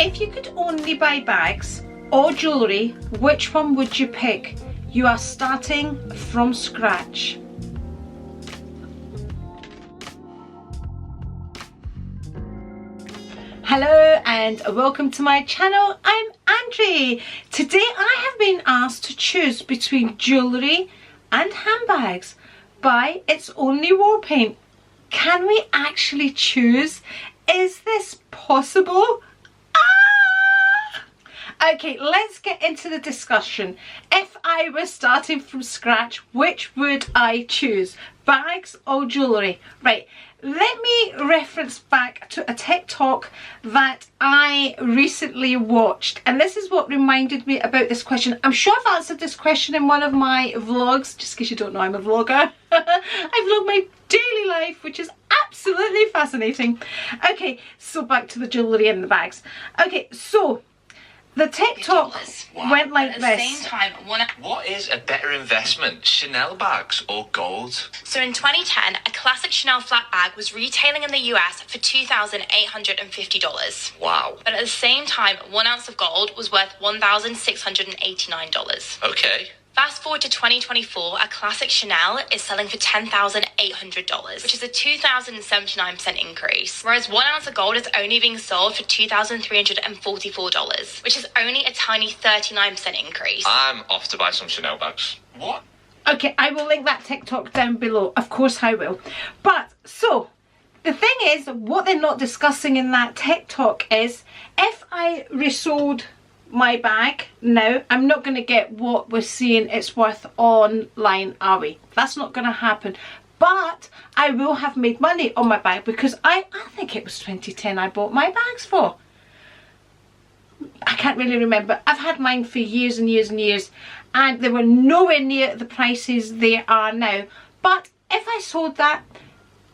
If you could only buy bags or jewellery, which one would you pick? You are starting from scratch. Hello and welcome to my channel. I'm Andri. Today I have been asked to choose between jewellery and handbags by It's Only War Paint. Can we actually choose? Is this possible? Okay, let's get into the discussion. If I were starting from scratch, which would I choose? Bags or jewellery? Right, let me reference back to a TikTok that I recently watched. And this is what reminded me about this question. I'm sure I've answered this question in one of my vlogs. Just in case you don't know, I'm a vlogger. I vlog my daily life, which is absolutely fascinating. Okay, so back to the jewellery and the bags. Okay, so the TikTok went like this. At the same time, what is a better investment, Chanel bags or gold? So in 2010, a classic Chanel flat bag was retailing in the US for $2,850. Wow. But at the same time, 1 ounce of gold was worth $1,689. Okay. Fast forward to 2024, a classic Chanel is selling for $10,800, which is a 2,079% increase. Whereas 1 ounce of gold is only being sold for $2,344, which is only a tiny 39% increase. I'm off to buy some Chanel bags. What? Okay, I will link that TikTok down below. Of course I will. But, so, the thing is, what they're not discussing in that TikTok is, if I resold my bag now, I'm not going to get what we're seeing it's worth online, are we? That's not going to happen. But I will have made money on my bag because I think it was 2010 I bought my bags for. I can't really remember. I've had mine for years and years and years, and they were nowhere near the prices they are now. But if I sold that,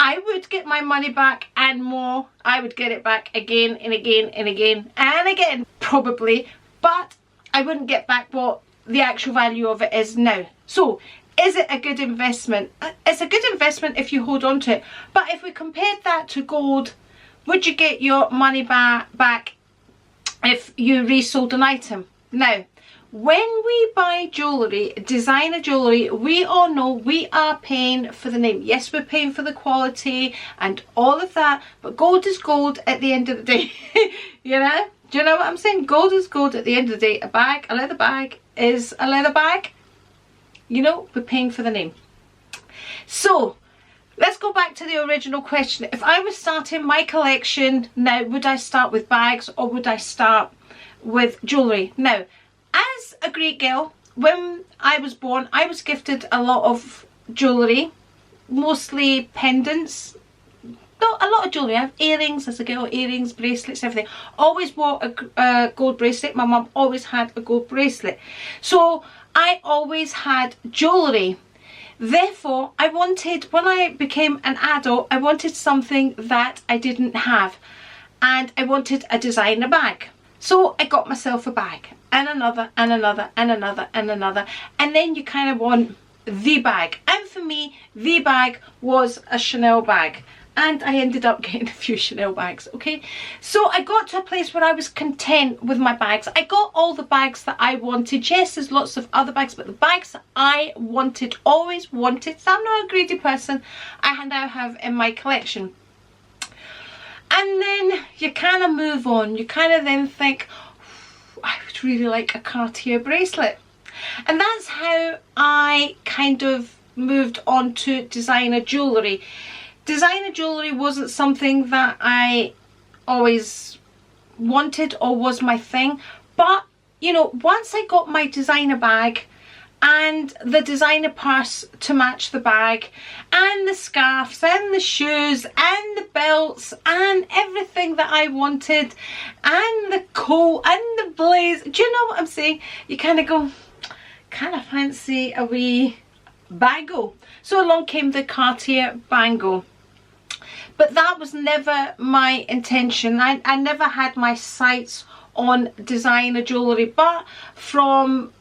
I would get my money back and more. I would get it back again and again and again and again, probably. But I wouldn't get back what the actual value of it is now. So, is it a good investment? It's a good investment if you hold on to it. But if we compared that to gold, would you get your money back if you resold an item? Now, when we buy jewellery, designer jewellery, we all know we are paying for the name. Yes, we're paying for the quality and all of that, but gold is gold at the end of the day. You know? Do you know what I'm saying? Gold is gold at the end of the day. A bag, a leather bag is a leather bag. You know, we're paying for the name. So, let's go back to the original question. If I was starting my collection now, would I start with bags or would I start with jewellery? Now, as a Greek girl, when I was born, I was gifted a lot of jewellery, mostly pendants. Not a lot of jewellery. I have earrings as a girl, earrings, bracelets, everything. Always wore a gold bracelet. My mum always had a gold bracelet. So I always had jewellery. Therefore, I wanted, when I became an adult, I wanted something that I didn't have. And I wanted a designer bag. So I got myself a bag. And another, and another, and another, and another. And then you kind of want the bag. And for me, the bag was a Chanel bag. And I ended up getting a few Chanel bags, okay? So I got to a place where I was content with my bags. I got all the bags that I wanted. Yes, there's lots of other bags, but the bags that I wanted, always wanted, so I'm not a greedy person, I now have in my collection. And then you kind of move on. You kind of then think, I would really like a Cartier bracelet. And that's how I kind of moved on to designer jewellery. Designer jewellery wasn't something that I always wanted or was my thing. But, you know, once I got my designer bag and the designer purse to match the bag and the scarves and the shoes and the belts and everything that I wanted and the coat and the blaze, do you know what I'm saying? You kind of go, kind of fancy a wee bangle. So along came the Cartier bangle. But that was never my intention. I never had my sights on designer jewellery, but from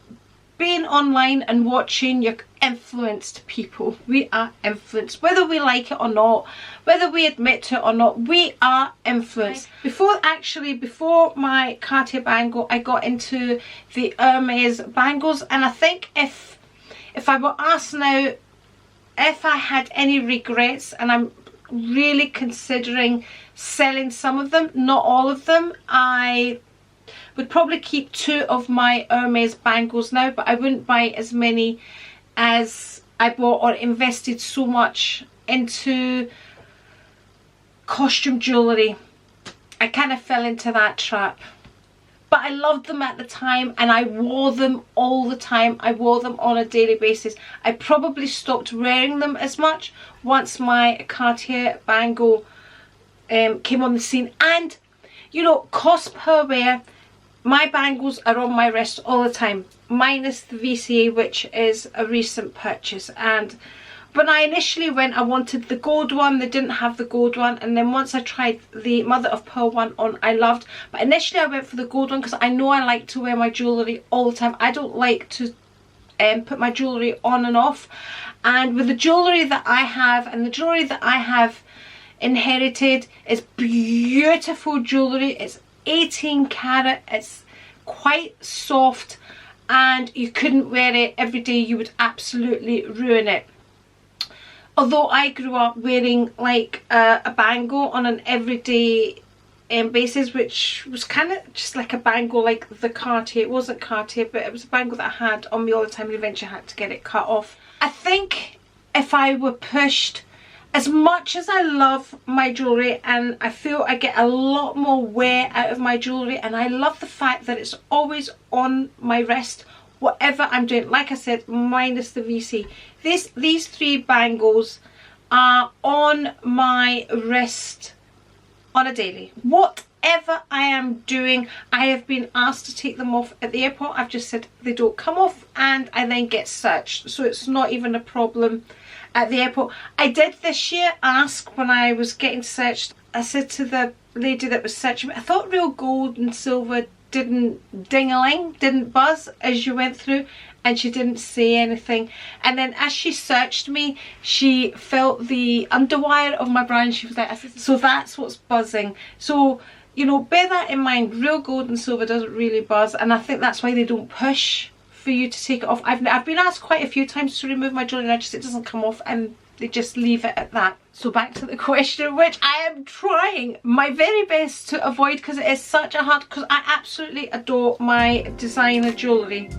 being online and watching influenced, people. We are influenced, whether we like it or not, whether we admit to it or not. We are influenced. Before my Cartier bangle, I got into the Hermes bangles, and I think if I were asked now if I had any regrets, and I'm really considering selling some of them, not all of them, I would probably keep 2 of my Hermes bangles now, but I wouldn't buy as many as I bought or invested so much into costume jewellery. I kind of fell into that trap. But I loved them at the time, and I wore them all the time. I wore them on a daily basis. I probably stopped wearing them as much once my Cartier bangle came on the scene. And, you know, cost per wear, my bangles are on my wrist all the time, minus the VCA, which is a recent purchase. And when I initially went, I wanted the gold one. They didn't have the gold one, and then once I tried the mother of pearl one on, I loved. But initially I went for the gold one because I know I like to wear my jewellery all the time. I don't like to put my jewellery on and off. And with the jewellery that I have, and the jewellery that I have inherited, is beautiful jewellery. It's 18 karat, it's quite soft, and you couldn't wear it every day. You would absolutely ruin it. Although I grew up wearing like a bangle on an everyday basis, which was kind of just like a bangle like the Cartier. It wasn't Cartier, but it was a bangle that I had on me all the time, and eventually I had to get it cut off. I think if I were pushed, as much as I love my jewellery, and I feel I get a lot more wear out of my jewellery, and I love the fact that it's always on my wrist, whatever I'm doing, like I said, minus the VC. These 3 bangles are on my wrist on a daily. Whatever I am doing, I have been asked to take them off at the airport. I've just said they don't come off, and I then get searched. So it's not even a problem at the airport. I did this year ask when I was getting searched. I said to the lady that was searching me, I thought real gold and silver didn't ding-a-ling, didn't buzz as you went through, and she didn't say anything. And then as she searched me, she felt the underwire of my brow, and she was like, so that's what's buzzing. So, you know, bear that in mind. Real gold and silver doesn't really buzz, and I think that's why they don't push for you to take it off. I've been asked quite a few times to remove my jewellery, and it doesn't come off, and they just leave it at that. So back to the question, which I am trying my very best to avoid, because it is such a hard, because I absolutely adore my designer jewellery.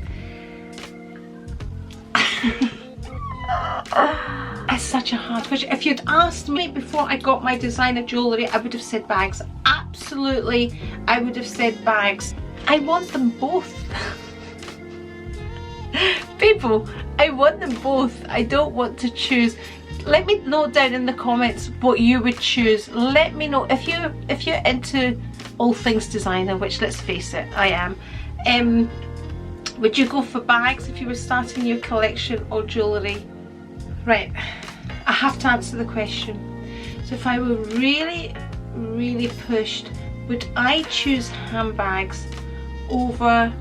It's such a hard question. If you'd asked me before I got my designer jewellery, I would have said bags. Absolutely, I would have said bags. I want them both. People, I want them both. I don't want to choose. Let me know down in the comments what you would choose. Let me know if you're into all things designer, which let's face it, I am. Would you go for bags if you were starting your collection, or jewellery? Right, I have to answer the question. So if I were really, really pushed, would I choose handbags over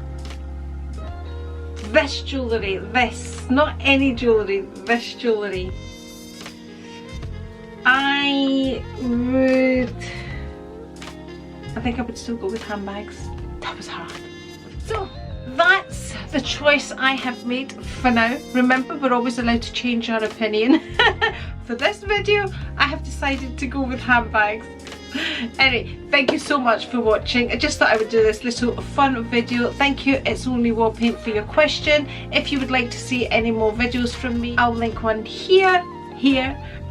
this jewellery? This, not any jewellery, this jewellery. I think I would still go with handbags. That was hard. So that's the choice I have made for now. Remember, we're always allowed to change our opinion. For this video, I have decided to go with handbags. Anyway, thank you so much for watching. I just thought I would do this little fun video. Thank you, It's Only Wall Paint, for your question. If you would like to see any more videos from me, I'll link one here,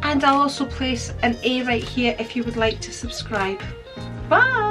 and I'll also place an A right here if you would like to subscribe. Bye!